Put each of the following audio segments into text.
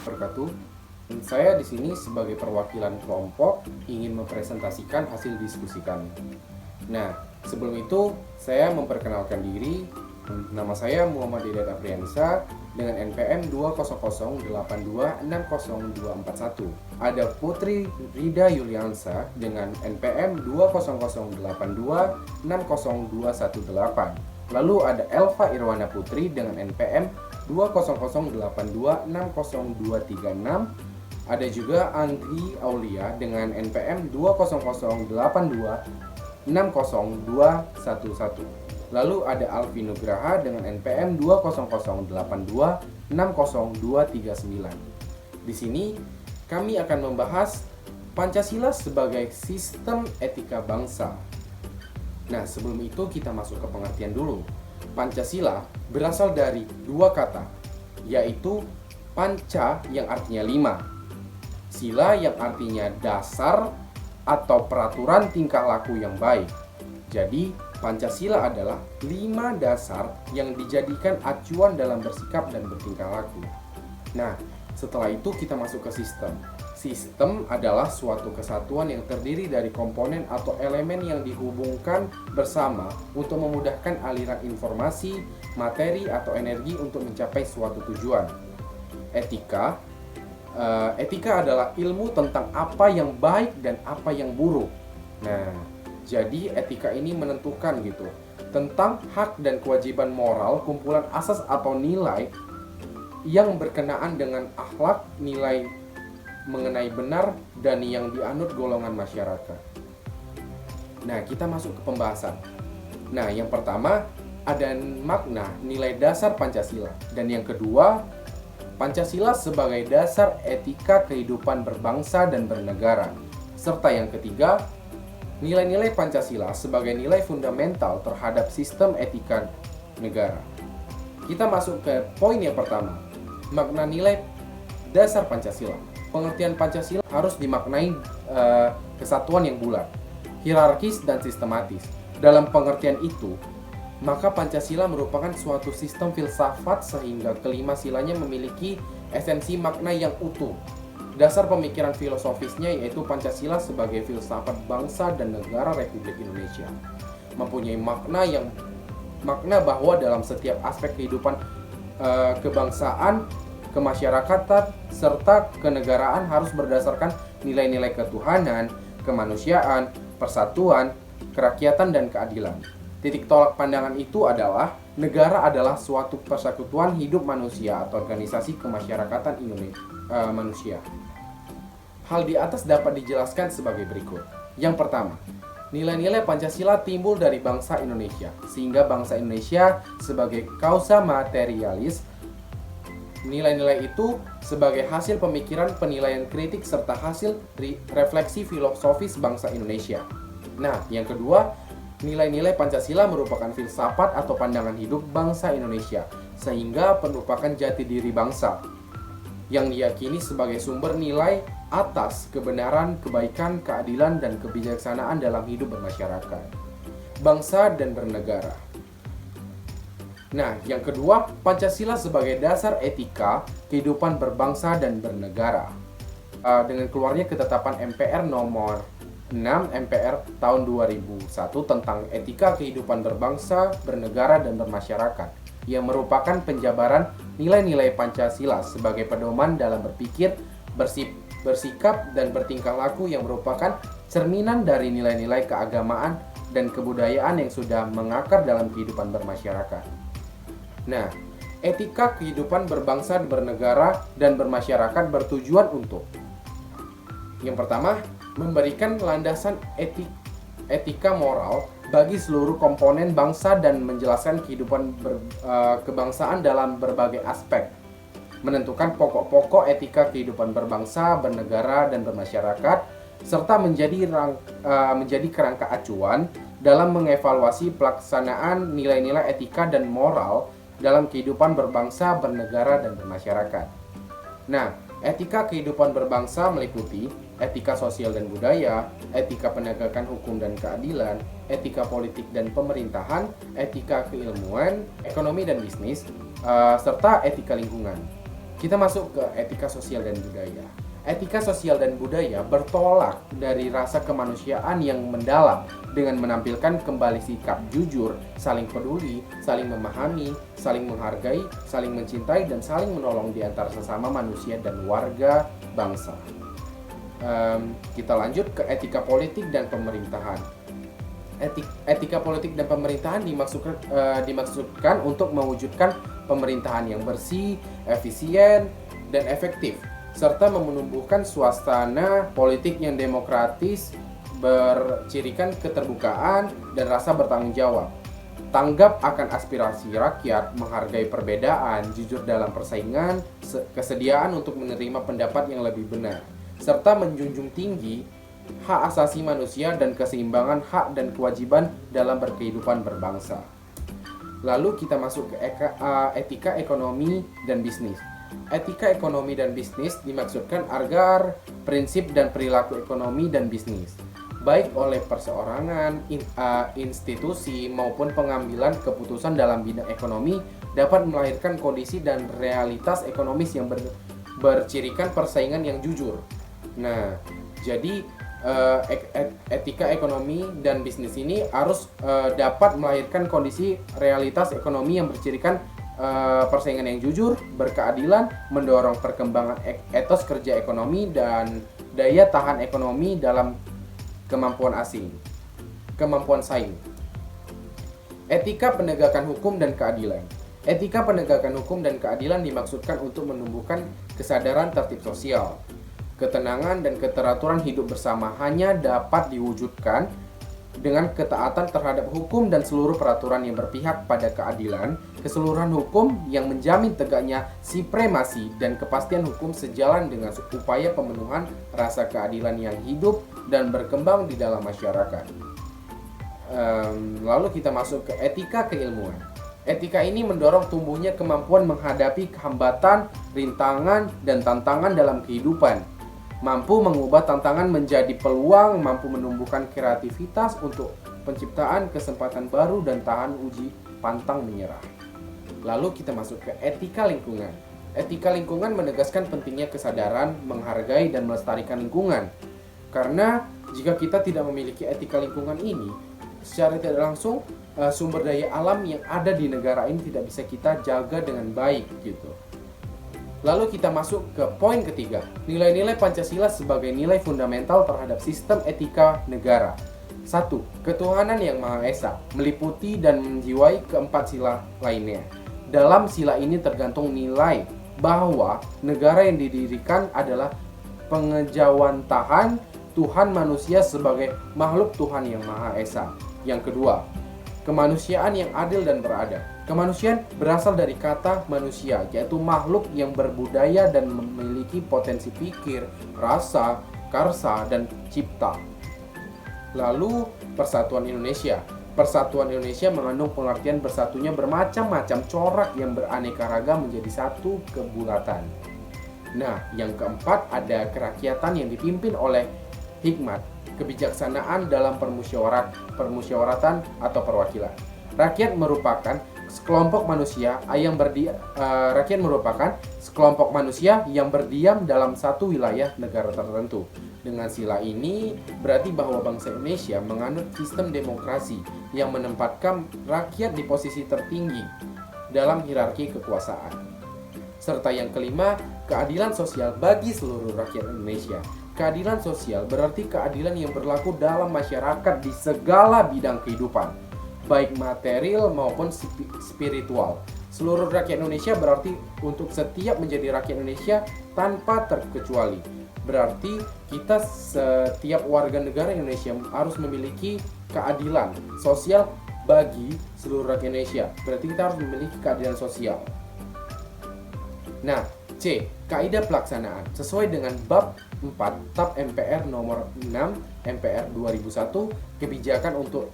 Wabarakatuh. Saya di sini sebagai perwakilan kelompok ingin mempresentasikan hasil diskusi kami. Nah, sebelum itu saya memperkenalkan diri. Nama saya Muhammad Dedat Apriansa dengan NPM 20082600241. Ada Putri Rida Yuliansa dengan NPM 20082602118. Lalu ada Elva Irwana Putri dengan NPM 20082602236. Ada juga Andri Aulia dengan NPM 20082602111. Lalu ada Alfi Nugraha dengan NPM 20082602339. Di sini kami akan membahas Pancasila sebagai sistem etika bangsa. Nah, sebelum itu kita masuk ke pengertian dulu. Pancasila berasal dari dua kata, yaitu panca yang artinya 5, sila yang artinya dasar atau peraturan tingkah laku yang baik. Jadi, Pancasila adalah 5 dasar yang dijadikan acuan dalam bersikap dan bertingkah laku. Nah, setelah itu kita masuk ke sistem. Sistem adalah suatu kesatuan yang terdiri dari komponen atau elemen yang dihubungkan bersama untuk memudahkan aliran informasi, materi, atau energi untuk mencapai suatu tujuan. Etika adalah ilmu tentang apa yang baik dan apa yang buruk. Nah, jadi etika ini menentukan gitu tentang hak dan kewajiban moral, kumpulan asas atau nilai yang berkenaan dengan akhlak, nilai mengenai benar dan yang dianut golongan masyarakat. Nah, kita masuk ke pembahasan. Nah, yang pertama ada makna nilai dasar Pancasila, dan yang kedua Pancasila sebagai dasar etika kehidupan berbangsa dan bernegara, serta yang ketiga nilai-nilai Pancasila sebagai nilai fundamental terhadap sistem etika negara. Kita masuk ke poin yang pertama, makna nilai dasar Pancasila. Pengertian Pancasila harus dimaknai kesatuan yang bulat, hierarkis dan sistematis. Dalam pengertian itu, maka Pancasila merupakan suatu sistem filsafat sehingga kelima silanya memiliki esensi makna yang utuh. Dasar pemikiran filosofisnya yaitu Pancasila sebagai filsafat bangsa dan negara Republik Indonesia. Mempunyai makna bahwa dalam setiap aspek kehidupan kebangsaan, kemasyarakatan, serta kenegaraan harus berdasarkan nilai-nilai ketuhanan, kemanusiaan, persatuan, kerakyatan, dan keadilan. Titik tolak pandangan itu adalah negara adalah suatu persekutuan hidup manusia atau organisasi kemasyarakatan manusia. Hal di atas dapat dijelaskan sebagai berikut. Yang pertama, nilai-nilai Pancasila timbul dari bangsa Indonesia, sehingga bangsa Indonesia sebagai causa materialis. Nilai-nilai itu sebagai hasil pemikiran, penilaian kritik, serta hasil refleksi filosofis bangsa Indonesia. Nah, yang kedua, nilai-nilai Pancasila merupakan filsafat atau pandangan hidup bangsa Indonesia, sehingga merupakan jati diri bangsa yang diyakini sebagai sumber nilai atas kebenaran, kebaikan, keadilan, dan kebijaksanaan dalam hidup bermasyarakat, bangsa, dan bernegara. Nah, yang kedua, Pancasila sebagai dasar etika kehidupan berbangsa dan bernegara. Dengan keluarnya ketetapan MPR nomor 6 MPR tahun 2001 tentang etika kehidupan berbangsa, bernegara, dan bermasyarakat, yang merupakan penjabaran nilai-nilai Pancasila sebagai pedoman dalam berpikir, bersikap, dan bertingkah laku yang merupakan cerminan dari nilai-nilai keagamaan dan kebudayaan yang sudah mengakar dalam kehidupan bermasyarakat. Nah, etika kehidupan berbangsa, bernegara, dan bermasyarakat bertujuan untuk yang pertama, memberikan landasan etika moral bagi seluruh komponen bangsa dan menjelaskan kehidupan kebangsaan dalam berbagai aspek, menentukan pokok-pokok etika kehidupan berbangsa, bernegara, dan bermasyarakat, serta menjadi kerangka acuan dalam mengevaluasi pelaksanaan nilai-nilai etika dan moral dalam kehidupan berbangsa, bernegara, dan bermasyarakat. Nah, etika kehidupan berbangsa meliputi etika sosial dan budaya, etika penegakan hukum dan keadilan, etika politik dan pemerintahan, etika keilmuan, ekonomi dan bisnis, serta etika lingkungan. Kita masuk ke etika sosial dan budaya. Etika sosial dan budaya bertolak dari rasa kemanusiaan yang mendalam dengan menampilkan kembali sikap jujur, saling peduli, saling memahami, saling menghargai, saling mencintai, dan saling menolong di antara sesama manusia dan warga bangsa. Kita lanjut ke etika politik dan pemerintahan. Etika politik dan pemerintahan dimaksudkan untuk mewujudkan pemerintahan yang bersih, efisien, dan efektif, serta menumbuhkan suasana politik yang demokratis, bercirikan keterbukaan dan rasa bertanggung jawab. Tanggap akan aspirasi rakyat, menghargai perbedaan, jujur dalam persaingan, kesediaan untuk menerima pendapat yang lebih benar, serta menjunjung tinggi hak asasi manusia dan keseimbangan hak dan kewajiban dalam berkehidupan berbangsa. Lalu kita masuk ke etika ekonomi dan bisnis. Etika ekonomi dan bisnis dimaksudkan agar prinsip dan perilaku ekonomi dan bisnis, baik oleh perseorangan, institusi, maupun pengambilan keputusan dalam bidang ekonomi, dapat melahirkan kondisi dan realitas ekonomis yang bercirikan persaingan yang jujur. Nah, jadi etika ekonomi dan bisnis ini harus dapat melahirkan kondisi realitas ekonomi yang bercirikan persaingan yang jujur, berkeadilan, mendorong perkembangan etos kerja ekonomi dan daya tahan ekonomi dalam kemampuan saing. Etika penegakan hukum dan keadilan. Etika penegakan hukum dan keadilan dimaksudkan untuk menumbuhkan kesadaran tertib sosial. Ketenangan dan keteraturan hidup bersama hanya dapat diwujudkan dengan ketaatan terhadap hukum dan seluruh peraturan yang berpihak pada keadilan, keseluruhan hukum yang menjamin tegaknya supremasi dan kepastian hukum sejalan dengan upaya pemenuhan rasa keadilan yang hidup dan berkembang di dalam masyarakat. Lalu kita masuk ke etika keilmuan. Etika ini mendorong tumbuhnya kemampuan menghadapi hambatan, rintangan, dan tantangan dalam kehidupan, mampu mengubah tantangan menjadi peluang, mampu menumbuhkan kreativitas untuk penciptaan kesempatan baru dan tahan uji pantang menyerah. Lalu kita masuk ke etika lingkungan. Etika lingkungan menegaskan pentingnya kesadaran, menghargai, dan melestarikan lingkungan. Karena jika kita tidak memiliki etika lingkungan ini, secara tidak langsung sumber daya alam yang ada di negara ini tidak bisa kita jaga dengan baik gitu. Lalu kita masuk ke poin ketiga, nilai-nilai Pancasila sebagai nilai fundamental terhadap sistem etika negara. 1. Ketuhanan yang Maha Esa, meliputi dan menjiwai keempat sila lainnya. Dalam sila ini tergantung nilai bahwa negara yang didirikan adalah pengejawantahan Tuhan manusia sebagai makhluk Tuhan yang Maha Esa. Yang kedua, kemanusiaan yang adil dan beradab. Kemanusiaan berasal dari kata manusia, yaitu makhluk yang berbudaya dan memiliki potensi pikir, rasa, karsa, dan cipta. Lalu, persatuan Indonesia. Persatuan Indonesia mengandung pengertian bersatunya bermacam-macam corak yang beraneka ragam menjadi satu kebulatan. Nah, yang keempat ada kerakyatan yang dipimpin oleh hikmat, kebijaksanaan dalam permusyawaratan atau perwakilan. Rakyat merupakan sekelompok manusia yang berdiam dalam satu wilayah negara tertentu. Dengan sila ini berarti bahwa bangsa Indonesia menganut sistem demokrasi yang menempatkan rakyat di posisi tertinggi dalam hierarki kekuasaan. Serta yang kelima, keadilan sosial bagi seluruh rakyat Indonesia. Keadilan sosial berarti keadilan yang berlaku dalam masyarakat di segala bidang kehidupan, baik material maupun spiritual. Seluruh rakyat Indonesia berarti untuk setiap menjadi rakyat Indonesia tanpa terkecuali. Berarti kita setiap warga negara Indonesia harus memiliki keadilan sosial bagi seluruh rakyat Indonesia. Berarti kita harus memiliki keadilan sosial. Nah, C. Kaidah pelaksanaan. Sesuai dengan bab 4 TAP MPR nomor 6 MPR 2001, kebijakan untuk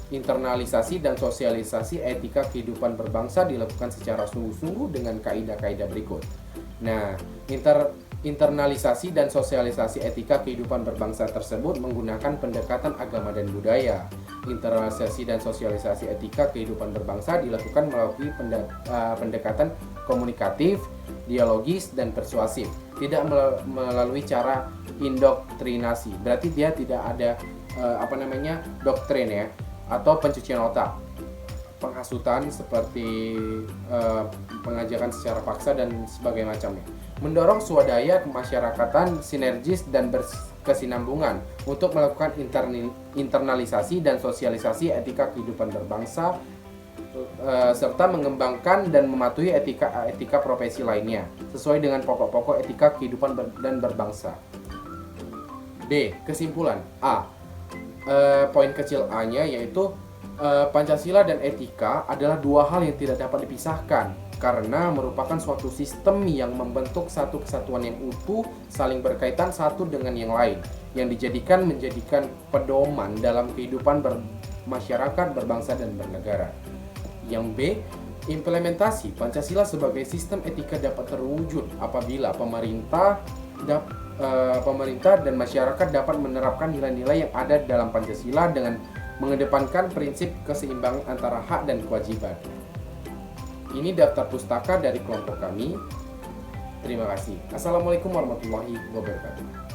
internalisasi dan sosialisasi etika kehidupan berbangsa dilakukan secara sungguh-sungguh dengan kaidah-kaidah berikut. Nah, internalisasi dan sosialisasi etika kehidupan berbangsa tersebut menggunakan pendekatan agama dan budaya. Internalisasi dan sosialisasi etika kehidupan berbangsa dilakukan melalui pendekatan komunikatif, dialogis, dan persuasif. Tidak melalui cara indoktrinasi. Berarti dia tidak ada doktrin ya, atau pencucian otak, penghasutan seperti pengajakan secara paksa dan sebagainya macamnya. Mendorong swadaya kemasyarakatan sinergis dan berkesinambungan untuk melakukan internalisasi dan sosialisasi etika kehidupan berbangsa, serta mengembangkan dan mematuhi etika profesi lainnya sesuai dengan pokok-pokok etika kehidupan dan berbangsa. B. Kesimpulan. A. Poin kecil A-nya yaitu Pancasila dan etika adalah dua hal yang tidak dapat dipisahkan karena merupakan suatu sistem yang membentuk satu kesatuan yang utuh, saling berkaitan satu dengan yang lain, yang menjadikan pedoman dalam kehidupan masyarakat, berbangsa, dan bernegara. Yang B. Implementasi Pancasila sebagai sistem etika dapat terwujud apabila pemerintah dan masyarakat dapat menerapkan nilai-nilai yang ada dalam Pancasila dengan mengedepankan prinsip keseimbangan antara hak dan kewajiban. Ini daftar pustaka dari kelompok kami. Terima kasih. Assalamualaikum warahmatullahi wabarakatuh.